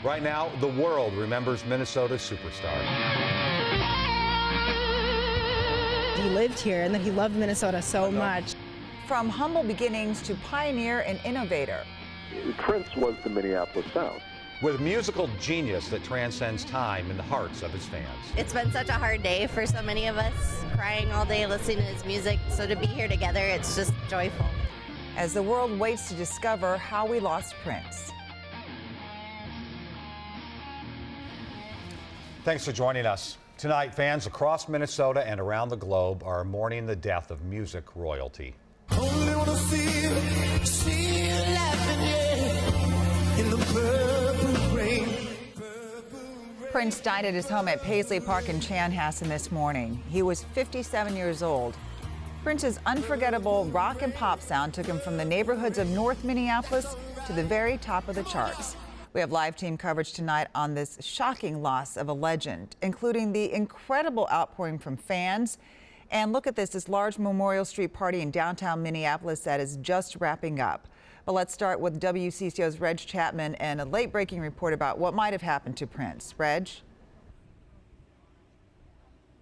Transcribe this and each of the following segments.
Right now, the world remembers Minnesota's superstar. He lived here and that he loved Minnesota so much. From humble beginnings to pioneer and innovator. Prince was the Minneapolis sound. With musical genius that transcends time in the hearts of his fans. It's been such a hard day for so many of us, crying all day listening to his music. So to be here together, it's just joyful. As the world waits to discover how we lost Prince. Thanks for joining us. Tonight, fans across Minnesota and around the globe are mourning the death of music royalty. Only wanna see you laughing, yeah, in the purple rain. Prince died at his home at Paisley Park in Chanhassen this morning. He was 57 years old. Prince's unforgettable rock and pop sound took him from the neighborhoods of North Minneapolis to the very top of the charts. We have live team coverage tonight on this shocking loss of a legend, including the incredible outpouring from fans. And look at this large Memorial Street party in downtown Minneapolis that is just wrapping up. But let's start with WCCO's Reg Chapman and a late-breaking report about what might have happened to Prince. Reg?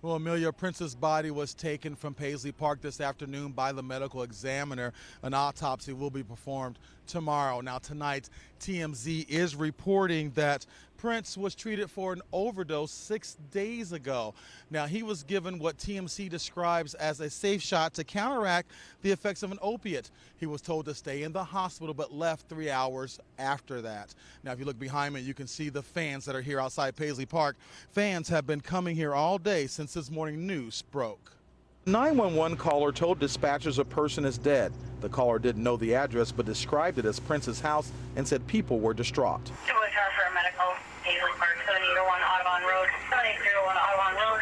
Well, Amelia, Prince's body was taken from Paisley Park this afternoon by the medical examiner. An autopsy will be performed tomorrow. Now, tonight, TMZ is reporting that Prince was treated for an overdose 6 days ago. Now, he was given what TMZ describes as a safe shot to counteract the effects of an opiate. He was told to stay in the hospital but left 3 hours after that. Now, if you look behind me, you can see the fans that are here outside Paisley Park. Fans have been coming here all day since this morning news broke. 911 caller told dispatchers a person is dead. The caller didn't know the address but described it as Prince's house and said people were distraught. To a for a medical, Paisley Park, 7801 Audubon Road, 7801 Audubon Road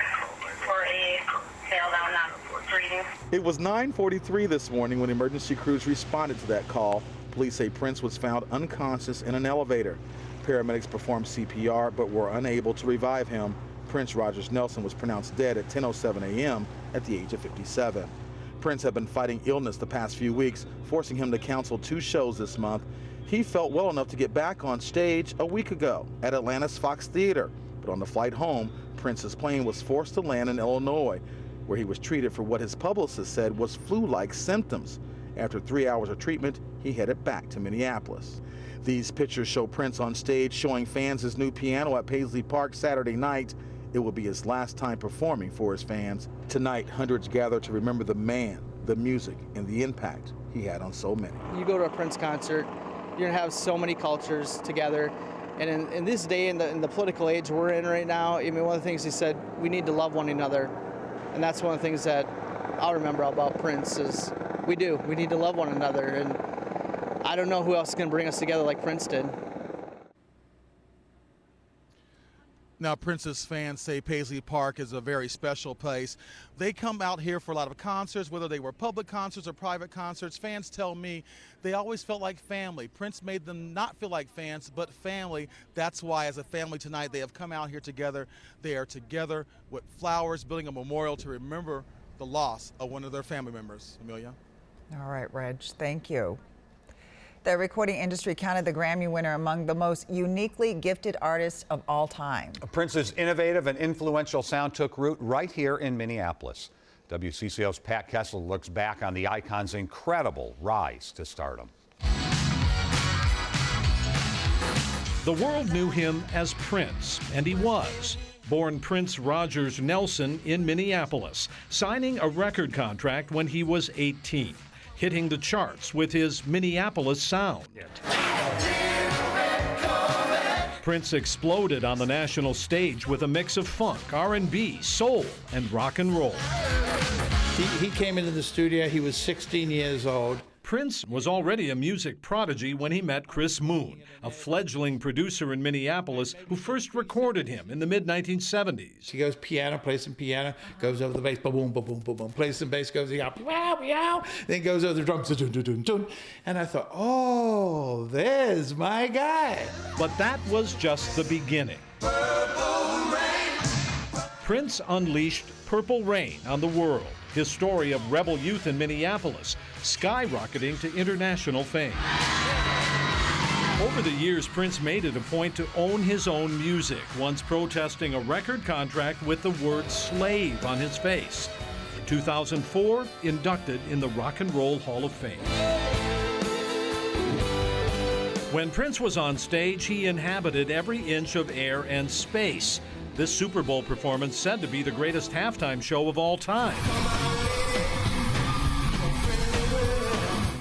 for a fail down, not breathing. It was 9:43 this morning when emergency crews responded to that call. Police say Prince was found unconscious in an elevator. Paramedics performed CPR but were unable to revive him. Prince Rogers Nelson was pronounced dead at 10:07 a.m. at the age of 57. Prince had been fighting illness the past few weeks, forcing him to cancel 2 shows this month. He felt well enough to get back on stage a week ago at Atlanta's Fox Theater. But on the flight home, Prince's plane was forced to land in Illinois, where he was treated for what his publicist said was flu-like symptoms. After 3 hours of treatment, he headed back to Minneapolis. These pictures show Prince on stage showing fans his new piano at Paisley Park Saturday night. It will be his last time performing for his fans. Tonight, hundreds gather to remember the man, the music, and the impact he had on so many. You go to a Prince concert, you're gonna have so many cultures together. And in this day, in the political age we're in right now, I mean, one of the things he said, we need to love one another. And that's one of the things that I'll remember about Prince is we need to love one another. And I don't know who else is gonna bring us together like Prince did. Now, Prince's fans say Paisley Park is a very special place. They come out here for a lot of concerts, whether they were public concerts or private concerts. Fans tell me they always felt like family. Prince made them not feel like fans, but family. That's why, as a family tonight, they have come out here together. They are together with flowers, building a memorial to remember the loss of one of their family members. Amelia? All right, Reg, thank you. The recording industry counted the Grammy winner among the most uniquely gifted artists of all time. Prince's innovative and influential sound took root right here in Minneapolis. WCCO's Pat Kessel looks back on the icon's incredible rise to stardom. The world knew him as Prince, and he was. Born Prince Rogers Nelson in Minneapolis, signing a record contract when he was 18. Hitting the charts with his Minneapolis sound. Prince exploded on the national stage with a mix of funk, R&B, soul, and rock and roll. He came into the studio, he was 16 years old. Prince was already a music prodigy when he met Chris Moon, a fledgling producer in Minneapolis who first recorded him in the mid-1970s. He goes piano, plays some piano, goes over the bass, boom, boom, boom, boom, boom, plays some bass, goes wow, wow, then goes over the drums, dun, dun, dun, dun. And I thought, oh, there's my guy. But that was just the beginning. Prince unleashed Purple Rain on the world, his story of rebel youth in Minneapolis, skyrocketing to international fame. Over the years, Prince made it a point to own his own music, once protesting a record contract with the word slave on his face. In 2004, inducted in the Rock and Roll Hall of Fame. When Prince was on stage, he inhabited every inch of air and space. This Super Bowl performance said to be the greatest halftime show of all time.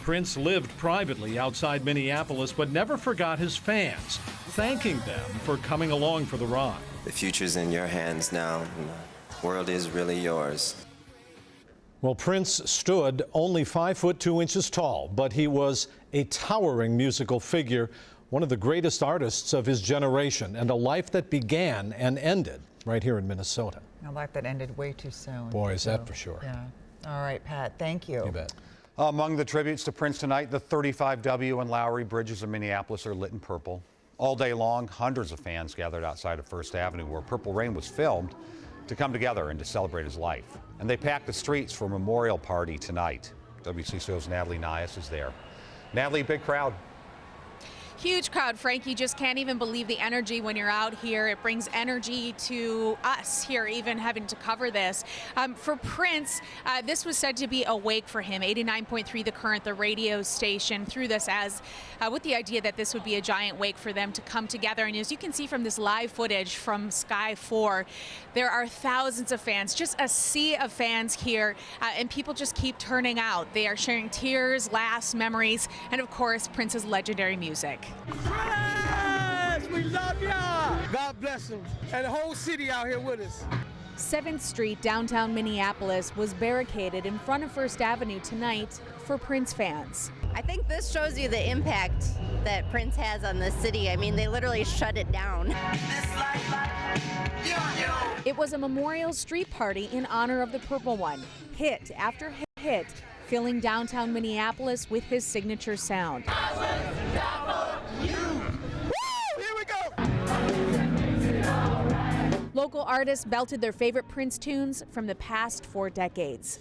Prince lived privately outside Minneapolis, but never forgot his fans, thanking them for coming along for the ride. The future's in your hands now, and the world is really yours. Well, Prince stood only 5'2" tall, but he was a towering musical figure, one of the greatest artists of his generation, and a life that began and ended right here in Minnesota. A life that ended way too soon. Boy, is that for sure. Yeah. All right, Pat, thank you. You bet. Among the tributes to Prince tonight, the 35W and Lowry bridges of Minneapolis are lit in purple. All day long, hundreds of fans gathered outside of First Avenue, where Purple Rain was filmed, to come together and to celebrate his life. And they packed the streets for a memorial party tonight. WCCO's Natalie Nias is there. Natalie, big crowd. Huge crowd, Frank. You just can't even believe the energy when you're out here. It brings energy to us here, even having to cover this. For Prince, this was said to be a wake for him. 89.3 The Current, the radio station, threw this as with the idea that this would be a giant wake for them to come together. And as you can see from this live footage from Sky 4, there are thousands of fans, just a sea of fans here, and people just keep turning out. They are sharing tears, laughs, memories, and of course, Prince's legendary music. Yes, we love y'all. God bless him. And the whole city out here with us. 7th Street, downtown Minneapolis, was barricaded in front of First Avenue tonight for Prince fans. I think this shows you the impact that Prince has on the city. I mean, they literally shut it down. It was a memorial street party in honor of the Purple One. Hit after hit, filling downtown Minneapolis with his signature sound. Local artists belted their favorite Prince tunes from the past 4 decades.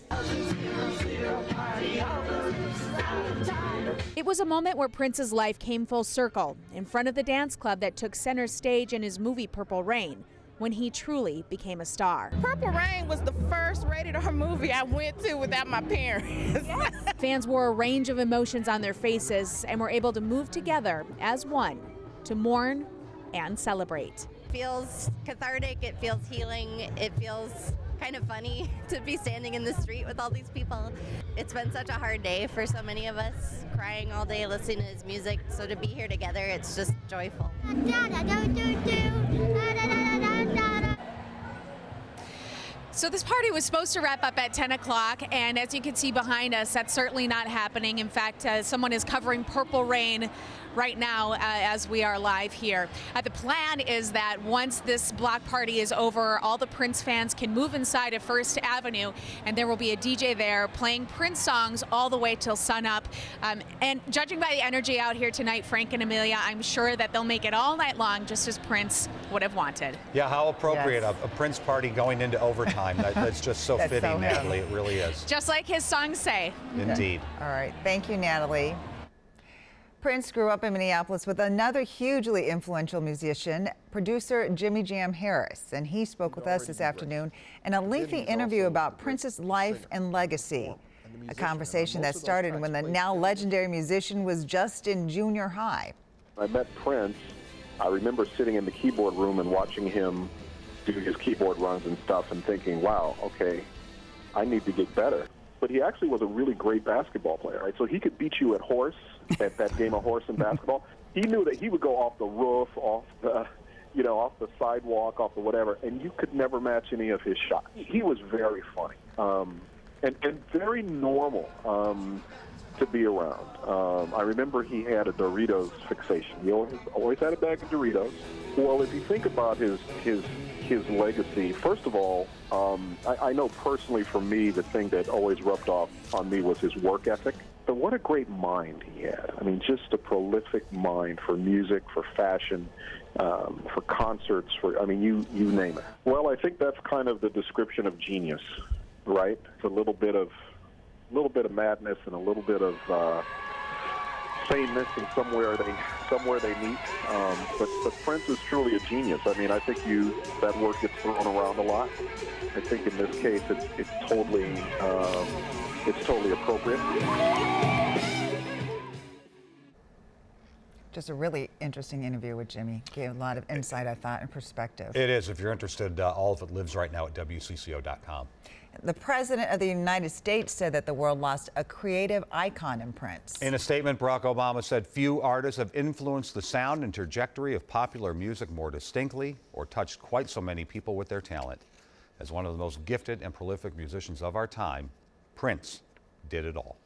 It was a moment where Prince's life came full circle in front of the dance club that took center stage in his movie Purple Rain, when he truly became a star. Purple Rain was the first rated R movie I went to without my parents. Yes. Fans wore a range of emotions on their faces and were able to move together as one to mourn and celebrate. It feels cathartic, it feels healing, it feels kind of funny to be standing in the street with all these people. It's been such a hard day for so many of us, crying all day, listening to his music, so to be here together, it's just joyful. So this party was supposed to wrap up at 10 o'clock, and as you can see behind us, that's certainly not happening. In fact, someone is covering Purple Rain right now as we are live here. The plan is that once this block party is over, all the Prince fans can move inside of First Avenue, and there will be a DJ there playing Prince songs all the way till sunup. And judging by the energy out here tonight, Frank and Amelia, I'm sure that they'll make it all night long, just as Prince would have wanted. Yeah, how appropriate, Yes. a Prince party going into overtime. That's just so That's fitting, so him. Natalie. It really is. Just like his songs say. Indeed. All right, thank you, Natalie. Prince grew up in Minneapolis with another hugely influential musician, producer Jimmy Jam Harris, and he spoke with us this afternoon in a lengthy interview about Prince's life and legacy, a conversation that started when the now legendary musician was just in junior high. I met Prince. I remember sitting in the keyboard room and watching him do his keyboard runs and stuff and thinking, wow, okay, I need to get better. But he actually was a really great basketball player, right? So he could beat you at horse, at that game of horse and basketball. He knew that he would go off the roof, off the, off the sidewalk, off the whatever, and you could never match any of his shots. He was very funny and very normal to be around. I remember he had a Doritos fixation. He always had a bag of Doritos. Well, if you think about his legacy, first of all, I know personally for me, the thing that always rubbed off on me was his work ethic. But what a great mind he had. I mean, just a prolific mind for music, for fashion, for concerts, you name it. Well, I think that's kind of the description of genius, right? It's a little bit of madness and a little bit of sameness and somewhere they meet. But Prince is truly a genius. I mean, I think that word gets thrown around a lot. I think in this case, it's totally appropriate. Just a really interesting interview with Jimmy. Gave a lot of insight, I thought, and perspective. It is. If you're interested, all of it lives right now at WCCO.com. The President of the United States said that the world lost a creative icon in Prince. In a statement, Barack Obama said few artists have influenced the sound and trajectory of popular music more distinctly or touched quite so many people with their talent. As one of the most gifted and prolific musicians of our time, Prince did it all.